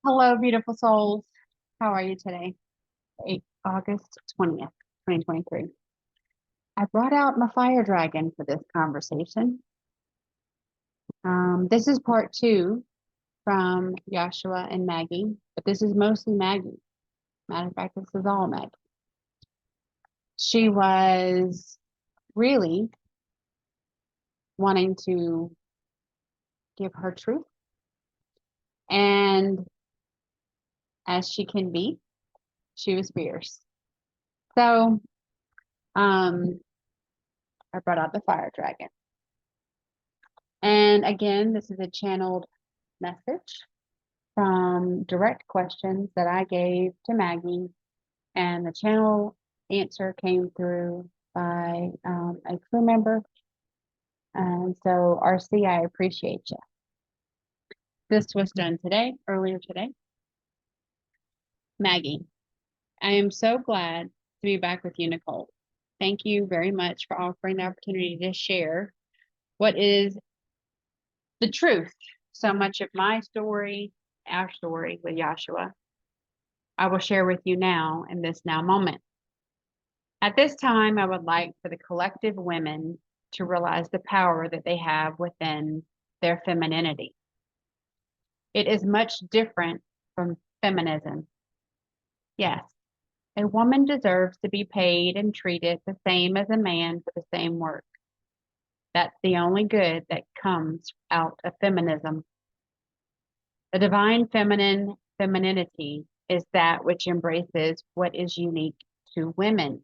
Hello, beautiful souls. How are you today? August 20th, 2023. I brought out my fire dragon for this conversation. This is part two from YESHUA and Maggie, but this is mostly Maggie. Matter of fact, this is all Maggie. She was really wanting to give her truth, and as she can be, she was fierce. So, I brought out the fire dragon. And again, this is a channeled message from direct questions that I gave to Maggie, and the channel answer came through by a crew member. And so, RC, I appreciate you. This was done today, earlier today. Maggie, I am so glad to be back with you, Nicole. Thank you very much for offering the opportunity to share what is the truth. So much of my story, our story with YESHUA, I will share with you now in this now moment. At this time, I would like for the collective women to realize the power that they have within their femininity. It is much different from feminism. Yes, a woman deserves to be paid and treated the same as a man for the same work. That's the only good that comes out of feminism. The divine feminine femininity is that which embraces what is unique to women.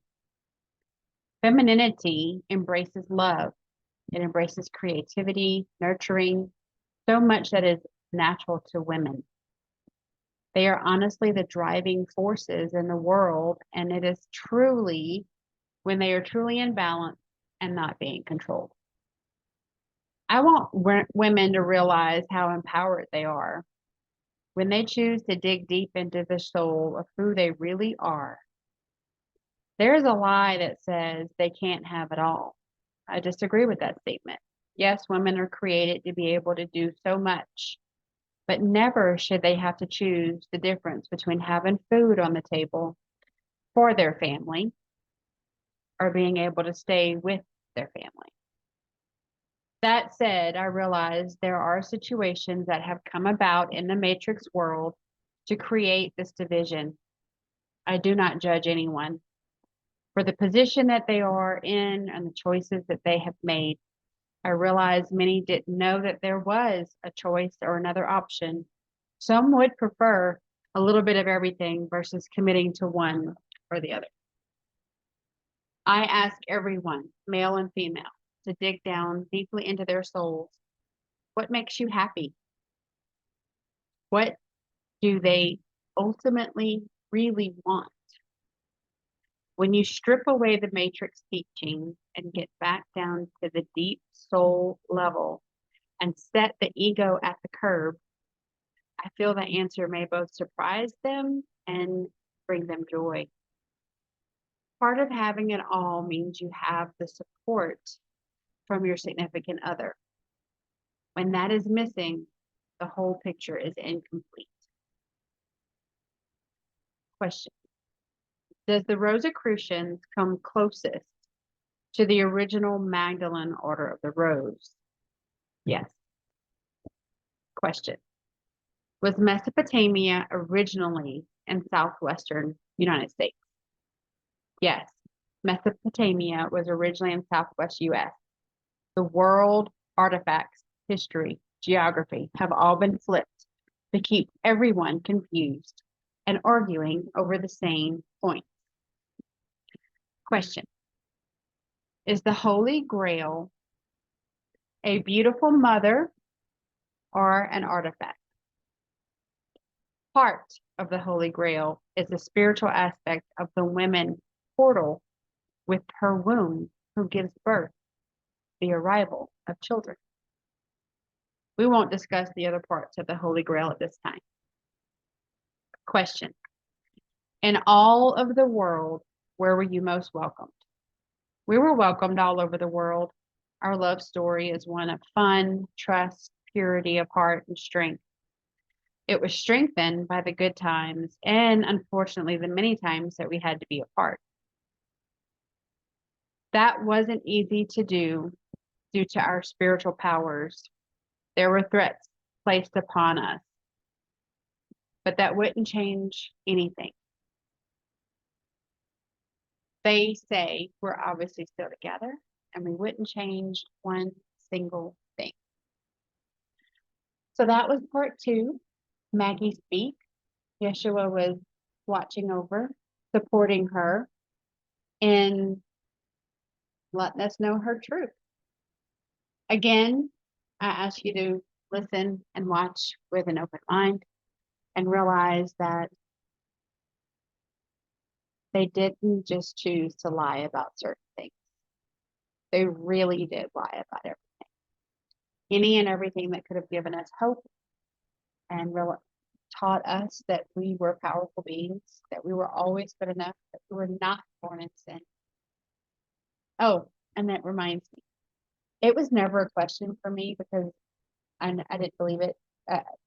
Femininity embraces love. It embraces creativity, nurturing, so much that is natural to women. They are honestly the driving forces in the world, and it is truly when they are truly in balance and not being controlled. I want women to realize how empowered they are when they choose to dig deep into the soul of who they really are. There's a lie that says they can't have it all. I disagree with that statement. Yes, women are created to be able to do so much, but never should they have to choose the difference between having food on the table for their family or being able to stay with their family. That said, I realize there are situations that have come about in the matrix world to create this division. I do not judge anyone for the position that they are in and the choices that they have made. I realize many didn't know that there was a choice or another option. Some would prefer a little bit of everything versus committing to one or the other. I ask everyone, male and female, to dig down deeply into their souls. What makes you happy? What do they ultimately really want? When you strip away the matrix teaching and get back down to the deep soul level and set the ego at the curb, I feel the answer may both surprise them and bring them joy. Part of having it all means you have the support from your significant other. When that is missing, the whole picture is incomplete. Question. Does the Rosicrucians come closest to the original Magdalene Order of the Rose? Yes. Question. Was Mesopotamia originally in southwestern United States? Yes. Mesopotamia was originally in southwest US. The world, artifacts, history, geography have all been flipped to keep everyone confused and arguing over the same point. Question. Is the Holy Grail a beautiful mother or an artifact? Part of the Holy Grail is the spiritual aspect of the women portal with her womb who gives birth, the arrival of children. We won't discuss the other parts of the Holy Grail at this time. Question. In all of the world, where were you most welcomed? We were welcomed all over the world. Our love story is one of fun, trust, purity of heart, and strength. It was strengthened by the good times and, unfortunately, the many times that we had to be apart. That wasn't easy to do due to our spiritual powers. There were threats placed upon us, but that wouldn't change anything. They say we're obviously still together, and we wouldn't change one single thing. So that was part 2. Maggie speak. Yeshua was watching over, supporting her, and letting us know her truth. Again, I ask you to listen and watch with an open mind and realize that they didn't just choose to lie about certain things. They really did lie about everything. Any and everything that could have given us hope and taught us that we were powerful beings, that we were always good enough, that we were not born in sin. Oh, and that reminds me, it was never a question for me because I didn't believe it.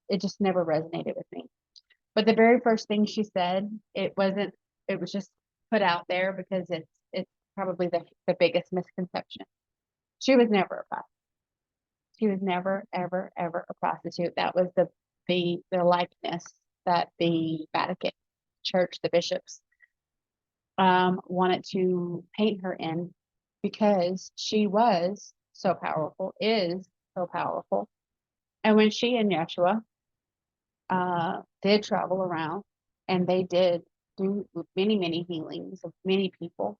It just never resonated with me. But the very first thing she said, it was just put out there because it's probably the biggest misconception. She was never a prostitute. She was never, ever, ever a prostitute. That was the likeness that the Vatican Church, the bishops, wanted to paint her in because she was so powerful, is so powerful. And when she and Yeshua did travel around, and they did do many, many healings of many people,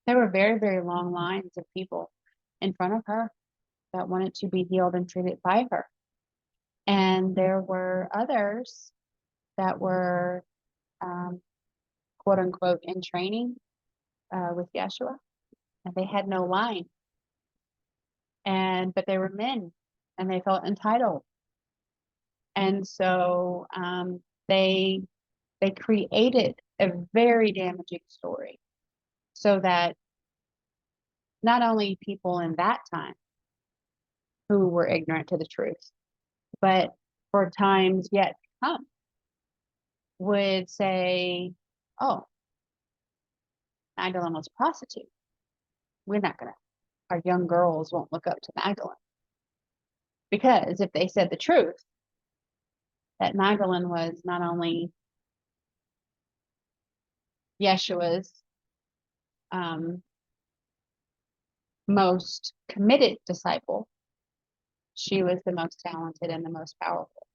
there were very, very long lines of people in front of her that wanted to be healed and treated by her. And there were others that were, quote unquote, in training with Yeshua, and they had no line. But they were men, and they felt entitled. And so they created a very damaging story so that not only people in that time who were ignorant to the truth, but for times yet to come would say, oh, Magdalene was a prostitute. We're not going to, our young girls won't look up to Magdalene. Because if they said the truth, that Magdalene was not only Yeshua's most committed disciple, she was the most talented and the most powerful.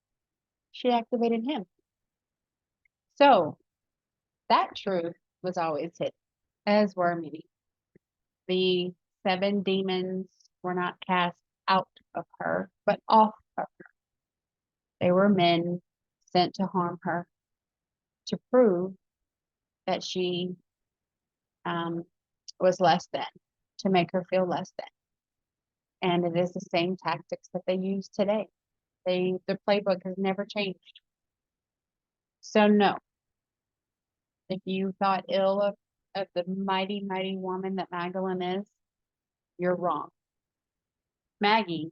She activated him. So that truth was always hidden, as were many. The 7 demons were not cast out of her, but off of her. They were men sent to harm her, to prove that she was less than, to make her feel less than. And it is the same tactics that they use today. The playbook has never changed. So no, if you thought ill of the mighty, mighty woman that Magdalene is, you're wrong. Maggie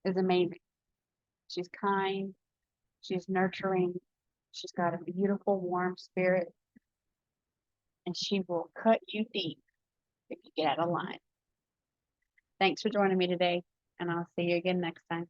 is amazing. She's kind. She's nurturing. She's got a beautiful, warm spirit. And she will cut you deep if you get out of line. Thanks for joining me today, and I'll see you again next time.